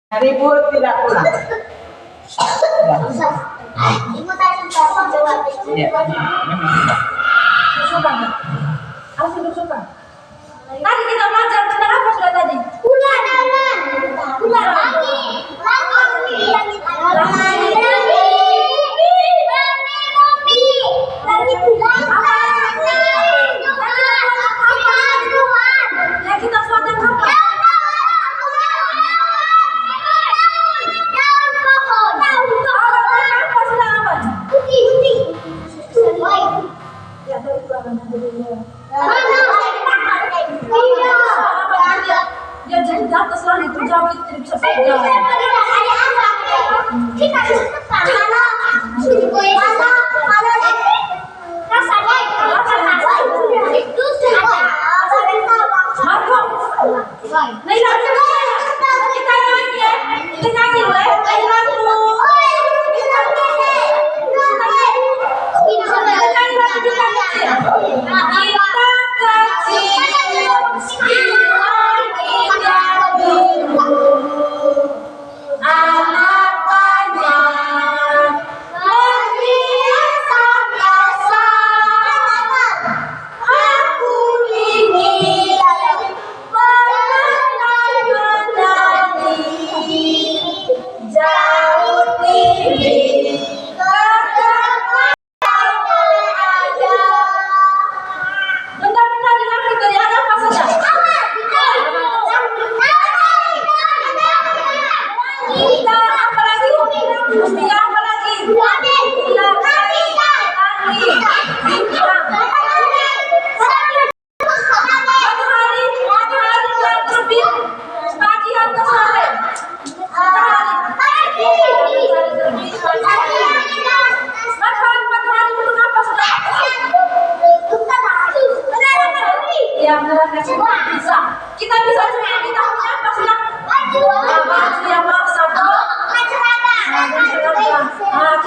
Ribut tidak pulang. Ibu tadi bapak jawab itu. Suka nggak? Aku suka. Tadi kita belajar tentang apa sudah tadi? Ular. Ular. Yang kita suatkan apa? Ya, dari belakang dulu. Dia jadi di atas lah itu jauh itu tidak bisa pegang. Bisa. Kita bisa cuma kita punya apa sudah